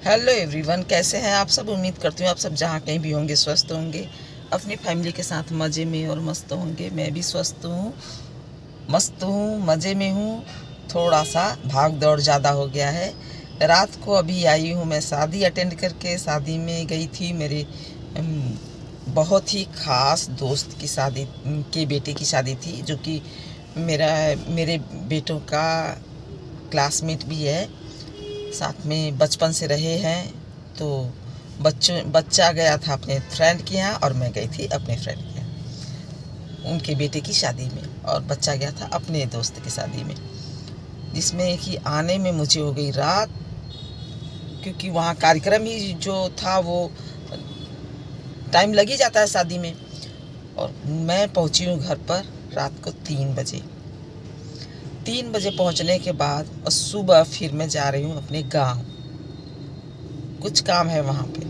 Hello everyone, कैसे हैं आप सब। उम्मीद करती हूँ आप सब जहाँ कहीं भी होंगे स्वस्थ होंगे, अपनी फैमिली के साथ मज़े में और मस्त होंगे। मैं भी स्वस्थ हूँ, मस्त हूँ, मज़े में हूँ। थोड़ा सा भाग दौड़ ज़्यादा हो गया है। रात को अभी आई हूँ मैं शादी अटेंड करके। शादी में गई थी मेरे बहुत ही ख़ास दोस्त की शादी के बेटे की शादी थी, जो कि मेरे बेटों का क्लासमेट भी है, साथ में बचपन से रहे हैं। तो बच्चा गया था अपने फ्रेंड के यहाँ और मैं गई थी अपने फ्रेंड के यहाँ उनके बेटे की शादी में, और बच्चा गया था अपने दोस्त की शादी में, जिसमें कि आने में मुझे हो गई रात, क्योंकि वहाँ कार्यक्रम ही जो था वो टाइम लग ही जाता है शादी में। और मैं पहुँची हूँ घर पर रात को 3 बजे। 3 बजे पहुँचने के बाद और सुबह फिर मैं जा रही हूँ अपने गांव। कुछ काम है वहाँ पे।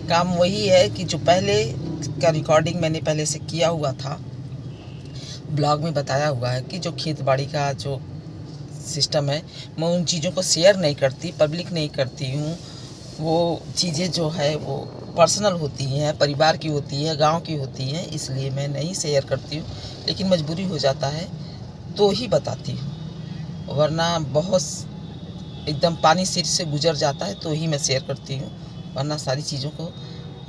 काम वही है कि जो पहले का रिकॉर्डिंग मैंने पहले से किया हुआ था, ब्लॉग में बताया हुआ है कि जो खेत बाड़ी का जो सिस्टम है, मैं उन चीज़ों को शेयर नहीं करती, पब्लिक नहीं करती हूँ। वो चीज़ें जो है वो पर्सनल होती हैं, परिवार की होती है, गांव की होती हैं, इसलिए मैं नहीं शेयर करती हूँ। लेकिन मजबूरी हो जाता है तो ही बताती हूँ, वरना बहुत एकदम पानी सिर से गुजर जाता है तो ही मैं शेयर करती हूँ। वरना सारी चीज़ों को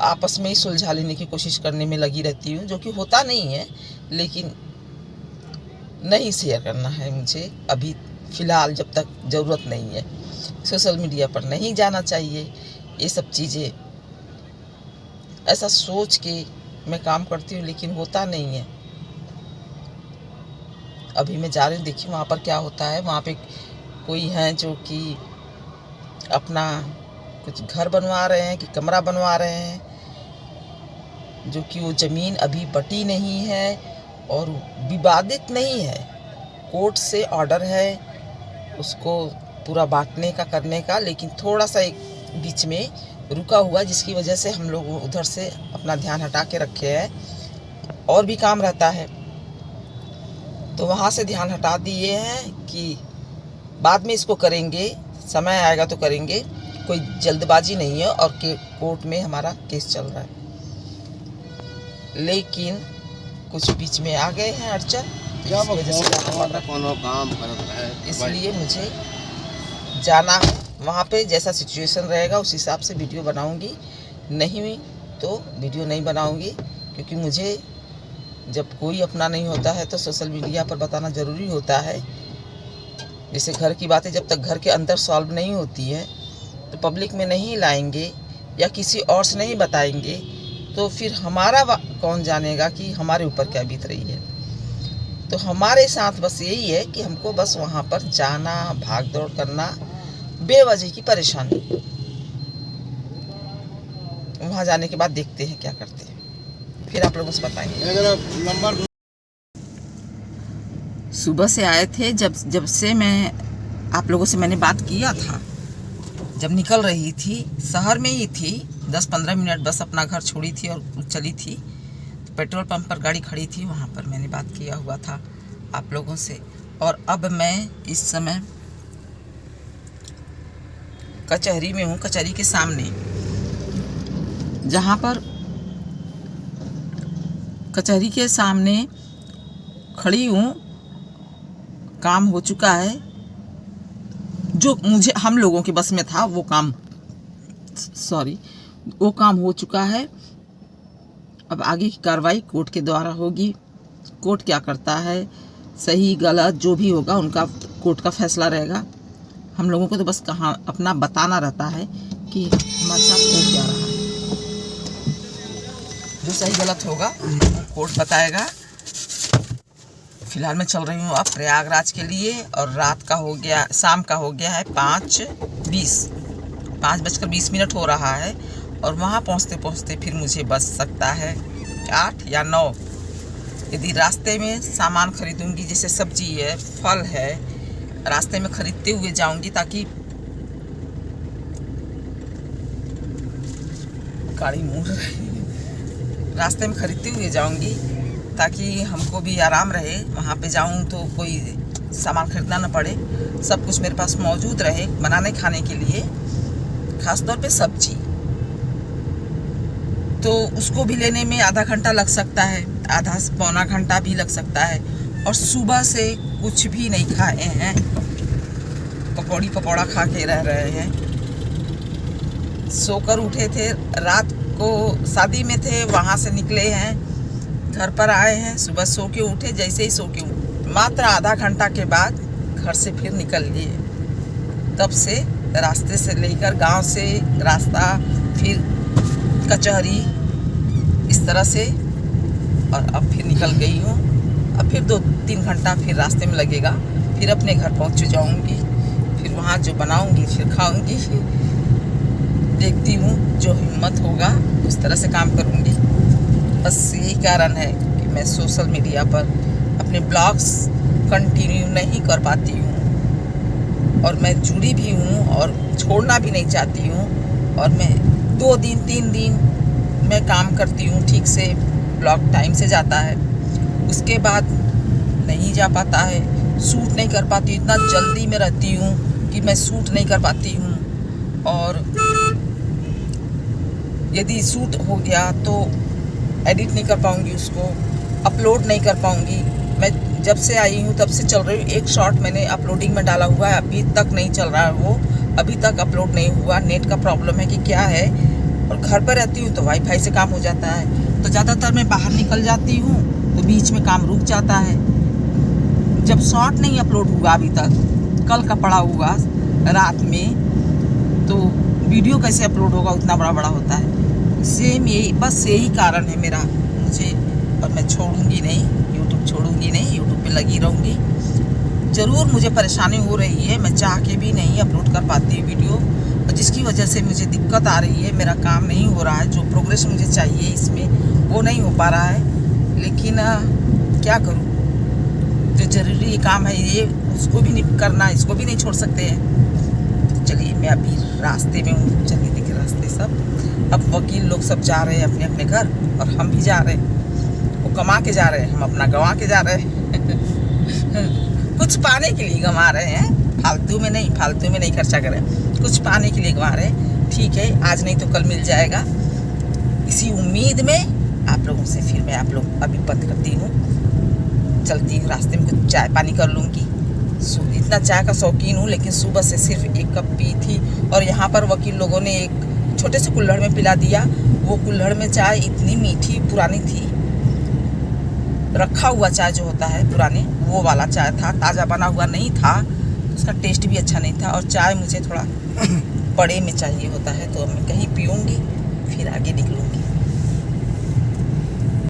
आपस में ही सुलझा लेने की कोशिश करने में लगी रहती हूँ, जो कि होता नहीं है। लेकिन नहीं शेयर करना है मुझे अभी फ़िलहाल, जब तक ज़रूरत नहीं है। सोशल मीडिया पर नहीं जाना चाहिए ये सब चीज़ें, ऐसा सोच के मैं काम करती हूँ, लेकिन होता नहीं है। अभी मैं जा रही हूँ, देखिए वहाँ पर क्या होता है। वहाँ पे कोई हैं जो कि अपना कुछ घर बनवा रहे हैं कि कमरा बनवा रहे हैं, जो कि वो ज़मीन अभी बटी नहीं है और विवादित नहीं है। कोर्ट से ऑर्डर है उसको पूरा बांटने का, करने का, लेकिन थोड़ा सा एक बीच में रुका हुआ, जिसकी वजह से हम लोग उधर से अपना ध्यान हटा के रखे हैं। और भी काम रहता है तो वहाँ से ध्यान हटा दिए हैं कि बाद में इसको करेंगे, समय आएगा तो करेंगे। कोई जल्दबाजी नहीं है और कोर्ट में हमारा केस चल रहा है। लेकिन कुछ बीच में आ गए हैं अड़चन, तो इस वजह से जाना पड़ रहा है। इसलिए मुझे जाना है वहाँ पे। जैसा सिचुएशन रहेगा उस हिसाब से वीडियो बनाऊंगी, नहीं तो वीडियो नहीं बनाऊंगी, क्योंकि मुझे जब कोई अपना नहीं होता है तो सोशल मीडिया पर बताना ज़रूरी होता है। जैसे घर की बातें जब तक घर के अंदर सॉल्व नहीं होती है तो पब्लिक में नहीं लाएंगे या किसी और से नहीं बताएंगे, तो फिर हमारा कौन जानेगा कि हमारे ऊपर क्या बीत रही है। तो हमारे साथ बस यही है कि हमको बस वहाँ पर जाना, भाग दौड़ करना, बेवजह की परेशानी। वहाँ जाने के बाद देखते हैं क्या करते हैं, फिर आप लोगों से बताएंगे। सुबह से आए थे, जब से मैं आप लोगों से मैंने बात किया था, जब निकल रही थी, शहर में ही थी, 10-15 मिनट बस अपना घर छोड़ी थी और चली थी। तो पेट्रोल पंप पर गाड़ी खड़ी थी, वहाँ पर मैंने बात किया हुआ था आप लोगों से। और अब मैं इस समय कचहरी में हूँ, कचहरी के सामने, जहाँ पर कचहरी के सामने खड़ी हूँ। काम हो चुका है, जो मुझे हम लोगों के बस में था वो काम हो चुका है। अब आगे की कार्रवाई कोर्ट के द्वारा होगी। कोर्ट क्या करता है, सही गलत जो भी होगा उनका कोर्ट का फैसला रहेगा। हम लोगों को तो बस कहाँ अपना बताना रहता है कि हमारे साथ हो क्या रहा है। जो सही गलत होगा कोर्ट बताएगा। फिलहाल मैं चल रही हूँ अब प्रयागराज के लिए, और रात का हो गया, शाम का हो गया है 5:20 हो रहा है। और वहाँ पहुँचते पहुँचते फिर मुझे बच सकता है 8 या 9। यदि रास्ते में सामान खरीदूंगी, जैसे सब्जी है, फल है, रास्ते में खरीदते हुए जाऊंगी, ताकि गाड़ी मुड़ रही है, रास्ते में खरीदते हुए जाऊंगी ताकि हमको भी आराम रहे। वहाँ पे जाऊँ तो कोई सामान खरीदना ना पड़े, सब कुछ मेरे पास मौजूद रहे बनाने खाने के लिए। खासतौर पे सब्जी, तो उसको भी लेने में आधा घंटा लग सकता है, आधा पौना घंटा भी लग सकता है। और सुबह से कुछ भी नहीं खाए हैं, पकौड़ी पकौड़ा खा के रह रहे हैं। सोकर उठे थे, रात को शादी में थे, वहाँ से निकले हैं, घर पर आए हैं, सुबह सो के उठे, जैसे ही सो के उठे मात्र आधा घंटा के बाद घर से फिर निकल लिए। तब से रास्ते से लेकर गांव से रास्ता, फिर कचहरी, इस तरह से, और अब फिर निकल गई हूँ। अब फिर 2-3 घंटा फिर रास्ते में लगेगा, फिर अपने घर पहुँच जाऊँगी, फिर वहाँ जो बनाऊँगी फिर खाऊँगी। देखती हूँ जो हिम्मत होगा उस तरह से काम करूँगी। बस यही कारण है कि मैं सोशल मीडिया पर अपने ब्लॉग्स कंटिन्यू नहीं कर पाती हूँ, और मैं जुड़ी भी हूँ और छोड़ना भी नहीं चाहती हूँ। और मैं 2 दिन 3 दिन मैं काम करती हूँ ठीक से, ब्लॉग टाइम से जाता है, उसके बाद नहीं जा पाता है, शूट नहीं कर पाती। इतना जल्दी में रहती हूँ कि मैं शूट नहीं कर पाती हूँ, और यदि शूट हो गया तो एडिट नहीं कर पाऊँगी, उसको अपलोड नहीं कर पाऊँगी। मैं जब से आई हूँ तब से चल रही हूँ, एक शॉर्ट मैंने अपलोडिंग में डाला हुआ है, अभी तक नहीं चल रहा है, वो अभी तक अपलोड नहीं हुआ। नेट का प्रॉब्लम है कि क्या है, और घर पर रहती हूँ तो वाईफाई से काम हो जाता है, तो ज़्यादातर मैं बाहर निकल जाती हूँ तो बीच में काम रुक जाता है। जब शॉर्ट नहीं अपलोड हुआ अभी तक, कल का पड़ा हुआ रात में, तो वीडियो कैसे अपलोड होगा, उतना बड़ा होता है। सेम यही, बस यही कारण है मेरा मुझे, और मैं छोड़ूंगी नहीं, यूट्यूब छोड़ूंगी नहीं, यूट्यूब पे लगी रहूँगी। ज़रूर मुझे परेशानी हो रही है, मैं चाह के भी नहीं अपलोड कर पाती वीडियो, और जिसकी वजह से मुझे दिक्कत आ रही है, मेरा काम नहीं हो रहा है, जो प्रोग्रेस मुझे चाहिए इसमें वो नहीं हो पा रहा है। लेकिन क्या करूँ, जो ज़रूरी काम है ये, उसको भी नहीं करना, इसको भी नहीं छोड़ सकते हैं। तो चलिए, मैं अभी रास्ते में हूँ, चलिए देखिए रास्ते सब, अब वकील लोग सब जा रहे हैं अपने अपने घर, और हम भी जा रहे हैं। वो कमा के जा रहे हैं, हम अपना गंवा के जा रहे हैं। कुछ पाने के लिए गंवा रहे हैं, फालतू में नहीं खर्चा करें, कुछ पाने के लिए गंवा रहे हैं। ठीक है, आज नहीं तो कल मिल जाएगा, इसी उम्मीद में आप लोगों से फिर मैं आप लोग अभी बंद करती हूँ, चलती हूँ, रास्ते में कुछ चाय पानी कर लूँगी। इतना चाय का शौकीन हूँ, लेकिन सुबह से सिर्फ 1 कप पी थी, और यहाँ पर वकील लोगों ने एक छोटे से कुल्हड़ में पिला दिया। वो कुल्हड़ में चाय इतनी मीठी पुरानी थी, रखा हुआ चाय जो होता है पुराने, वो वाला चाय था, ताज़ा बना हुआ नहीं था, उसका टेस्ट भी अच्छा नहीं था। और चाय मुझे थोड़ा बड़े में चाहिए होता है, तो मैं कहीं पीऊँगी, फिर आगे निकलूँगी।